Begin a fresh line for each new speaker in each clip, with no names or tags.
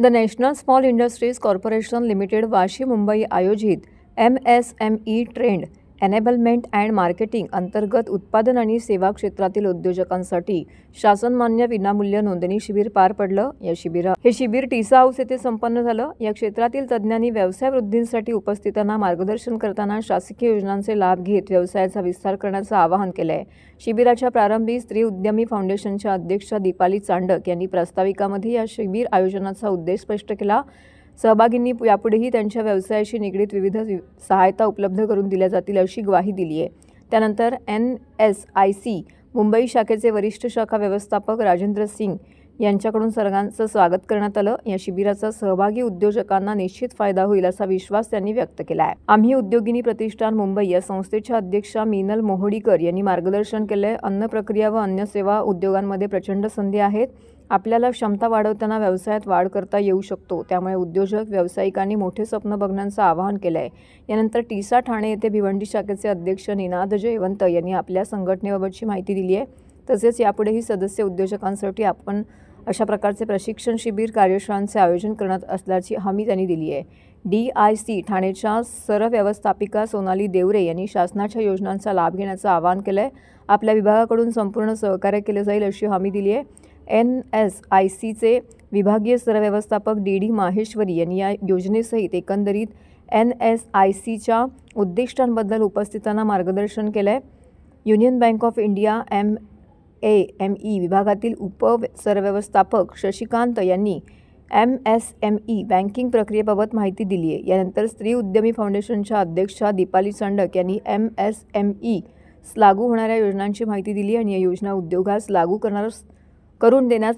The national small industries corporation limited Vashi Mumbai आयोजित MSME trend enablement and marketing अंतर्गत उत्पादन आणि सेवा क्षेत्रातील उद्योजकांसाठी शासनमान्य विनामूल्य नोंदणी शिबिर पार पडलं। हे शिबिर टीसा हाऊस येथे संपन्न झालं। या क्षेत्रातील तज्ज्ञांनी व्यवसाय वृद्धीसाठी उपस्थितांना मार्गदर्शन करताना शासकीय योजनांचे लाभ घेत व्यवसायाचा विस्तार करण्याचं आवाहन केलंय। शिबिराच्या प्रारंभी स्त्री उद्यमी फाउंडेशनच्या अध्यक्षा दीपाली चांडक यांनी प्रास्ताविकामध्ये या शिबिर आयोजनाचा उद्देश स्पष्ट केला। सहभागींनी यापुढेही त्यांच्या व्यवसायाशी निगडीत विविध सहायता उपलब्ध करून दिल्या जातील अशी ग्वाही दिली आहे। त्यानंतर NSIC मुंबई शाखेचे वरिष्ठ शाखा व्यवस्थापक राजेंद्र सिंग यांच्याकडून सर्वांचं स्वागत करण्यात आलं। या शिबिराचा सहभागी उद्योजकांना निश्चित फायदा होईल असा विश्वास त्यांनी व्यक्त केला आहे। आम्ही उद्योगिनी प्रतिष्ठान मुंबई या संस्थेच्या अध्यक्षा मीनल मोहोडीकर यांनी मार्गदर्शन केले। अन्न प्रक्रिया व अन्य सेवा उद्योगांमध्ये प्रचंड संधी आहेत। आपल्याला क्षमता वाढवताना व्यवसायात वाढ करता येऊ शकतो, त्यामुळे उद्योजक व्यावसायिकांनी मोठे स्वप्न बघण्याचं आवाहन केलं आहे। यानंतर टीसा ठाणे येथे भिवंडी शाखेचे अध्यक्ष निनाद जयवंत यांनी आपल्या संघटनेबाबतची माहिती दिली आहे। तसेच यापुढेही सदस्य उद्योजकांसाठी आपण अशा प्रकारचे प्रशिक्षण शिबिर कार्यशाळांचे आयोजन करण्यात असल्याची हमी त्यांनी दिली आहे। DIC ठाणेच्या सरव्यवस्थापिका सोनाली देवरे यांनी शासनाच्या योजनांचा लाभ घेण्याचं आवाहन केलं आहे। आपल्या विभागाकडून संपूर्ण सहकार्य केले जाईल अशी हमी दिली आहे। NSICचे विभागीय सरव्यवस्थापक DD माहेश्वरी यांनी या योजनेसहित एकंदरीत NSICच्या उद्दिष्टांबद्दल उपस्थितांना मार्गदर्शन केलं आहे। Union bank of India MAME विभागातील उप सरव्यवस्थापक शशिकांत यांनी MSME बँकिंग प्रक्रियेबाबत माहिती दिली आहे। यानंतर स्त्री उद्यमी फाउंडेशनच्या अध्यक्षा दीपाली चांडक यांनी MSME लागू होणाऱ्या योजनांची माहिती दिली आणि या योजना उद्योगास लागू करून देण्यास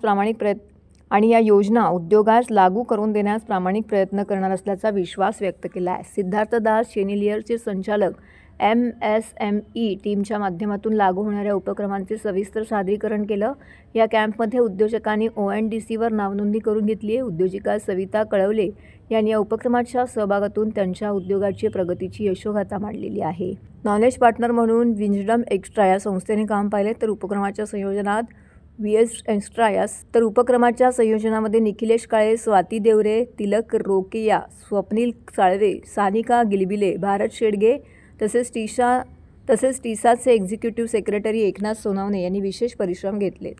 प्रामाणिक प्रयत्न करणार असल्याचा विश्वास व्यक्त केला आहे। सिद्धार्थ दास चेनिलियरचे संचालक MSME टीमच्या माध्यमातून लागू होणाऱ्या उपक्रमांचे सविस्तर सादरीकरण केलं। या कॅम्पमध्ये उद्योजकांनी ONDCवर नावनोंदणी करून घेतली आहे। उद्योजिका सविता कळवले यांनी या उपक्रमाच्या सहभागातून त्यांच्या उद्योगाची प्रगतीची यशोगाथा मांडलेली आहे। नॉलेज पार्टनर म्हणून विंजडम एक्स्ट्रा या संस्थेने काम पाहिले, तर उपक्रमाच्या संयोजनामध्ये निखिलेश काळे, स्वाती देवरे, तिलक रोकेया, स्वप्नील साळवे, सानिका गिलबिले, भारत शेडगे तसेच टीसाचे एक्झिक्युटिव्ह सेक्रेटरी एकनाथ सोनावणे यांनी विशेष परिश्रम घेतलेत।